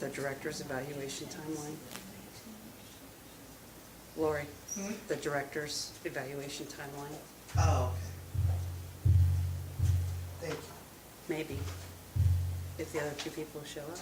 the director's evaluation timeline. Lori, the director's evaluation timeline, Oh, okay. Thank you. maybe, if the other two people show up.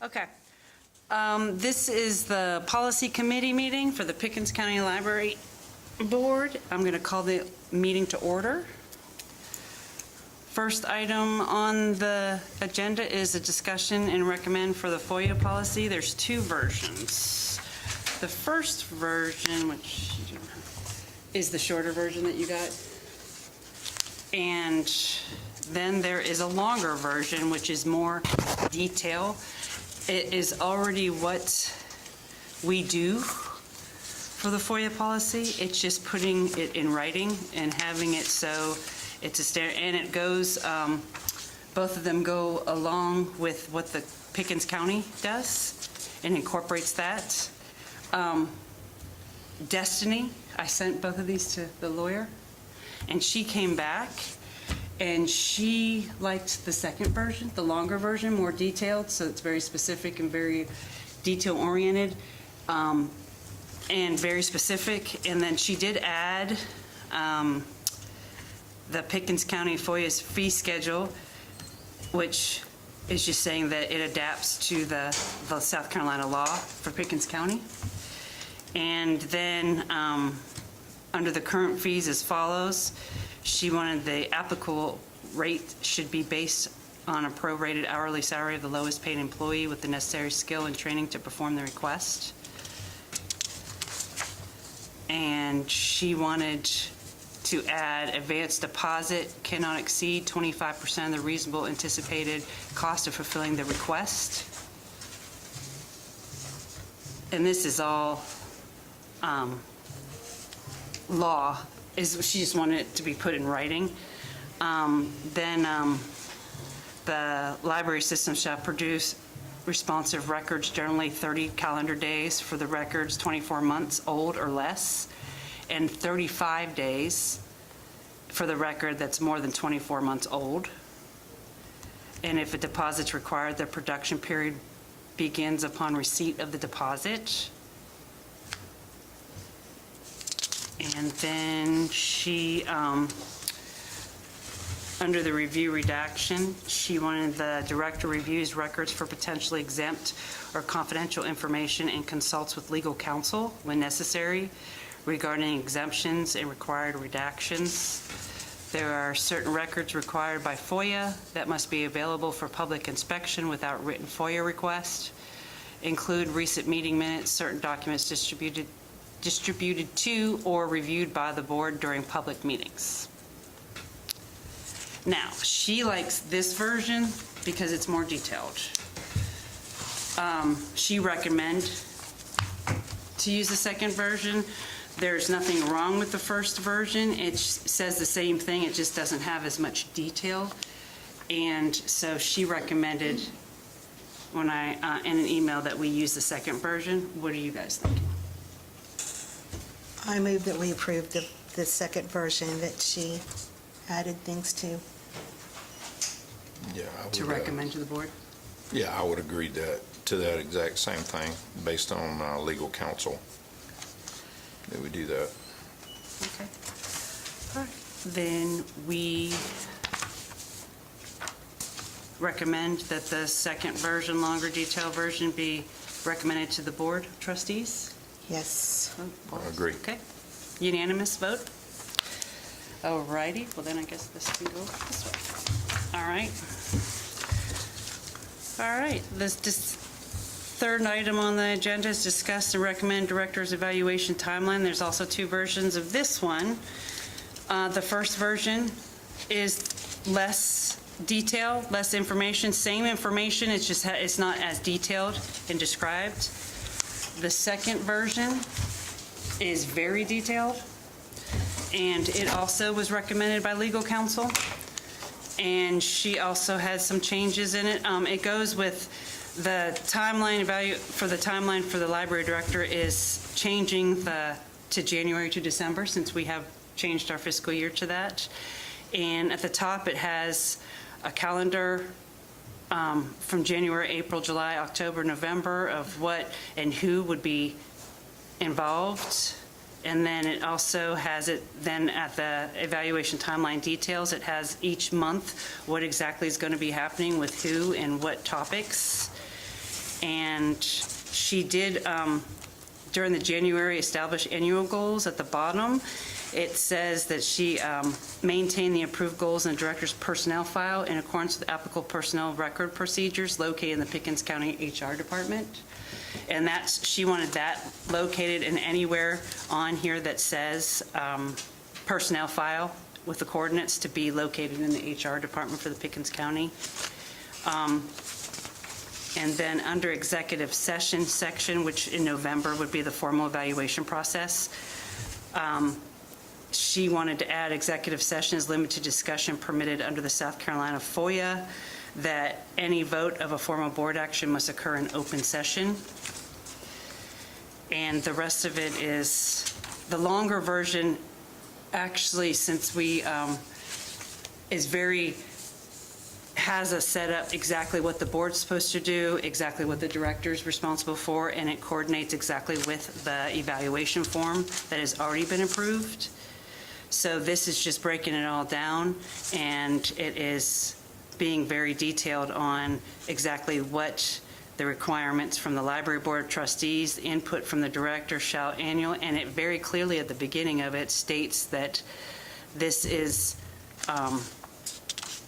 Okay. This is the policy committee meeting for the Pickens County Library Board. I'm going to call the meeting to order. First item on the agenda is a discussion and recommend for the FOIA policy. There's two versions. The first version, which you don't have, is the shorter version that you got. And then there is a longer version, which is more detail. It is already what we do for the FOIA policy. It's just putting it in writing and having it so it's a standard, and it goes, both of them go along with what the Pickens County does and incorporates that. Destiny, I sent both of these to the lawyer, and she came back and she liked the second version, the longer version, more detailed, so it's very specific and very detail-oriented, and very specific. And then she did add the Pickens County FOIA's fee schedule, which is just saying that it adapts to the South Carolina law for Pickens County. And then under the current fees as follows, she wanted the applicable rate should be based on a prorated hourly salary of the lowest paid employee with the necessary skill and training to perform the request. And she wanted to add advance deposit cannot exceed 25% of the reasonable anticipated cost of fulfilling the request. And this is all law. She just wanted it to be put in writing. Then the library system shall produce responsive records, generally 30 calendar days for the records 24 months old or less, and 35 days for the record that's more than 24 months old. And if a deposit's required, the production period begins upon receipt of the deposit. And then she, under the review redaction, she wanted the director reviews records for potentially exempt or confidential information and consults with legal counsel when necessary regarding exemptions and required redactions. There are certain records required by FOIA that must be available for public inspection without written FOIA request. Include recent meeting minutes, certain documents distributed to or reviewed by the board during public meetings. Now, she likes this version because it's more detailed. She recommended to use the second version. There's nothing wrong with the first version. It says the same thing, it just doesn't have as much detail. And so she recommended when in an email that we use the second version. What are you guys thinking? I move that we approve the second version that she added things to. Yeah, I would, To recommend to the board? Yeah, I would agree to that exact same thing based on legal counsel. That we do that. Okay. All right. Then we recommend that the second version, longer detail version, be recommended to the board of trustees? Yes. I agree. Okay. Unanimous vote? All righty. Well, then I guess this can go this way. All right. All right. This third item on the agenda is discuss and recommend director's evaluation timeline. There's also two versions of this one. The first version is less detail, less information, same information, it's just it's not as detailed and described. The second version is very detailed, and it also was recommended by legal counsel, and she also has some changes in it. It goes with the timeline for the library director is changing to January to December, since we have changed our fiscal year to that. And at the top, it has a calendar from January, April, July, October, November of what and who would be involved. And then it also has it then at the evaluation timeline details, it has each month what exactly is going to be happening with who and what topics. And she did, during the January, establish annual goals at the bottom. It says that she maintained the approved goals in the director's personnel file in accordance with applicable personnel record procedures located in the Pickens County HR Department. And she wanted that located in anywhere on here that says personnel file with the coordinates to be located in the HR Department for the Pickens County. And then under executive session section, which in November would be the formal evaluation process, she wanted to add executive sessions limited discussion permitted under the South Carolina FOIA, that any vote of a formal board action must occur in open session. And the rest of it is the longer version, actually, since we, has a setup exactly what the board's supposed to do, exactly what the director's responsible for, and it coordinates exactly with the evaluation form that has already been approved. So this is just breaking it all down, and it is being very detailed on exactly what the requirements from the Library Board of Trustees, input from the director shall annual, and it very clearly at the beginning of it states that this is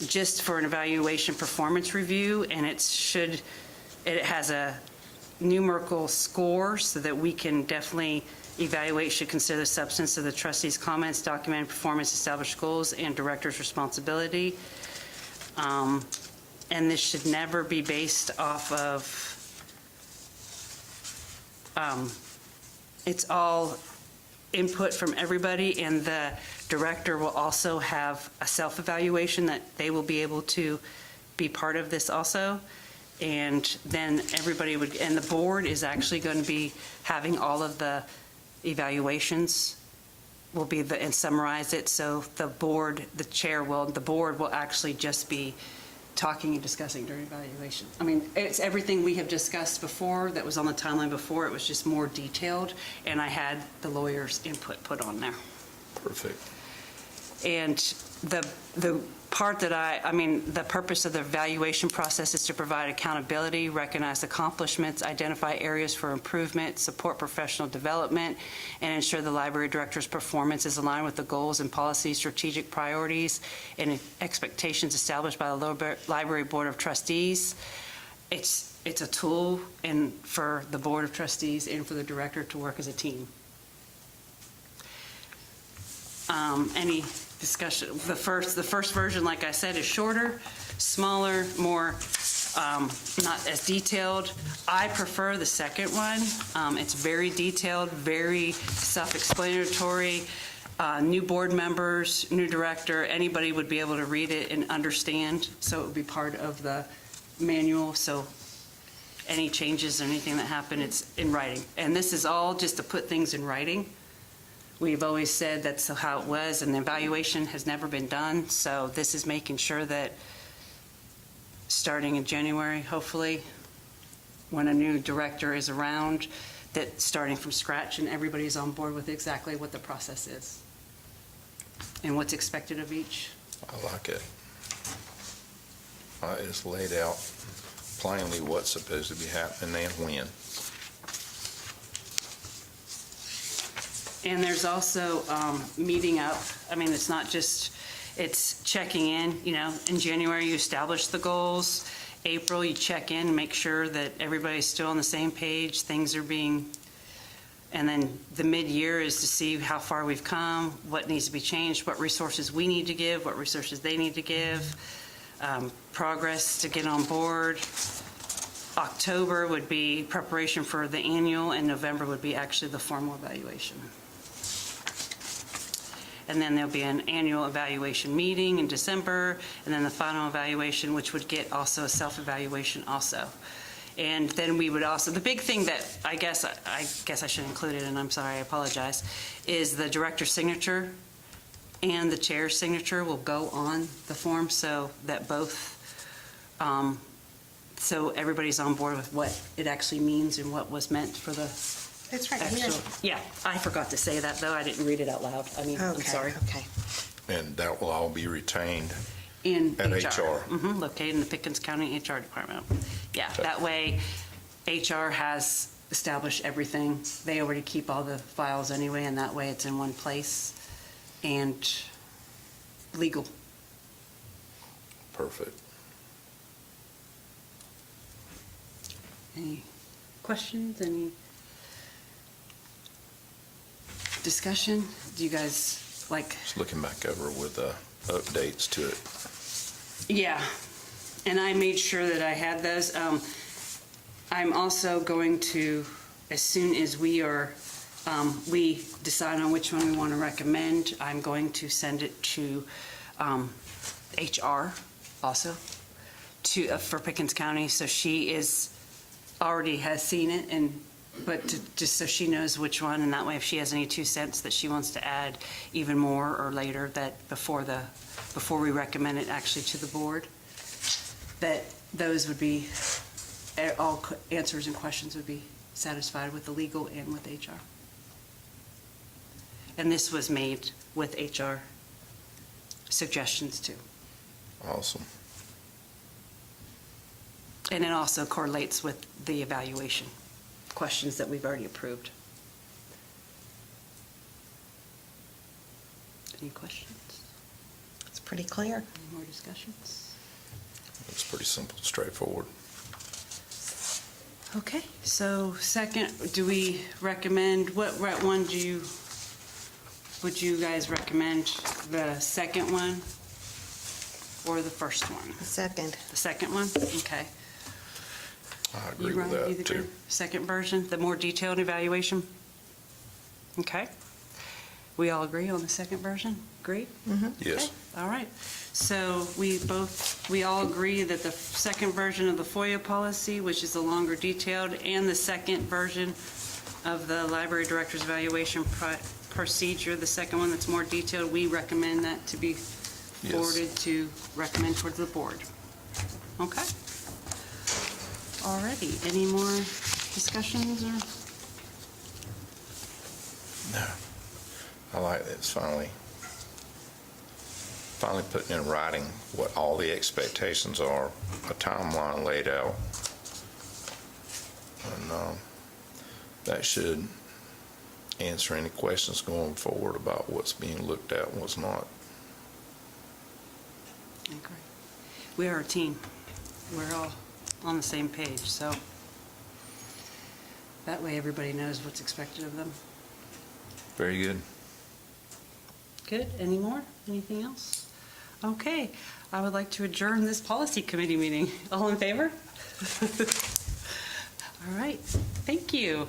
just for an evaluation performance review, and it has a numerical score so that we can definitely evaluate, should consider the substance of the trustees' comments, documented performance, established goals, and director's responsibility. And this should never be based off of, it's all input from everybody, and the director will also have a self-evaluation that they will be able to be part of this also. And then everybody would, and the board is actually going to be having all of the evaluations will be and summarize it. So the board, the board will actually just be talking and discussing during evaluation. I mean, it's everything we have discussed before that was on the timeline before. It was just more detailed, and I had the lawyer's input put on there. Perfect. And the part that the purpose of the evaluation process is to provide accountability, recognize accomplishments, identify areas for improvement, support professional development, and ensure the library director's performance is aligned with the goals and policies, strategic priorities, and expectations established by the Library Board of Trustees. It's a tool for the Board of Trustees and for the director to work as a team. Any discussion? The first version, like I said, is shorter, smaller, more not as detailed. I prefer the second one. It's very detailed, very self-explanatory. New board members, new director, anybody would be able to read it and understand. So it would be part of the manual. So any changes or anything that happen, it's in writing. And this is all just to put things in writing. We've always said that's how it was, and the evaluation has never been done. So this is making sure that starting in January, hopefully, when a new director is around, that starting from scratch and everybody's on board with exactly what the process is and what's expected of each. I like it. It's laid out plainly what's supposed to be happening and when. And there's also meeting up. I mean, it's not just, it's checking in. In January, you establish the goals. April, you check in, make sure that everybody's still on the same page, things are being, and then the mid-year is to see how far we've come, what needs to be changed, what resources we need to give, what resources they need to give, progress to get on board. October would be preparation for the annual, and November would be actually the formal evaluation. And then there'll be an annual evaluation meeting in December, and then the final evaluation, which would get also a self-evaluation also. And then we would also, the big thing that I guess I should include it, and I'm sorry, I apologize, is the director's signature and the chair's signature will go on the form so that both, so everybody's on board with what it actually means and what was meant for the It's right here. actual. Yeah, I forgot to say that, though. I didn't read it out loud. I'm sorry. Okay. And that will all be retained In at HR. HR. Located in the Pickens County HR Department. Yeah, Okay. that way, HR has established everything. They already keep all the files anyway, and that way it's in one place. And legal. Perfect. Any questions, any discussion? Do you guys like? Just looking back over with updates to it. Yeah, and I made sure that I had those. I'm also going to, as soon as we decide on which one we want to recommend, I'm going to send it to HR also for Pickens County. So she already has seen it, but just so she knows which one, and that way if she has any 2 cents that she wants to add even more or later, that before we recommend it actually to the board, that those would be, all answers and questions would be satisfied with the legal and with HR. And this was made with HR suggestions too. Awesome. And it also correlates with the evaluation questions that we've already approved. Any questions? It's pretty clear. Any more discussions? It's pretty simple, straightforward. Okay, so second, do we recommend, what one would you guys recommend? The second one or the first one? The second. The second one? Okay. I agree You, with Ryan, you that agree? too. Second version, the more detailed evaluation? Okay. We all agree on the second version? Agree? Yes. Okay, all right. So we all agree that the second version of the FOIA policy, which is the longer detailed, and the second version of the library director's evaluation procedure, the second one that's more detailed, we recommend that to be forwarded to recommend towards the board. Okay. Alrighty, any more discussions or? No. I like that it's finally putting in writing what all the expectations are, a timeline laid out. And that should answer any questions going forward about what's being looked at and what's not. Okay. We are a team. We're all on the same page, so that way everybody knows what's expected of them. Very good. Good. Any more? Anything else? Okay. I would like to adjourn this policy committee meeting. All in favor? All right. Thank you.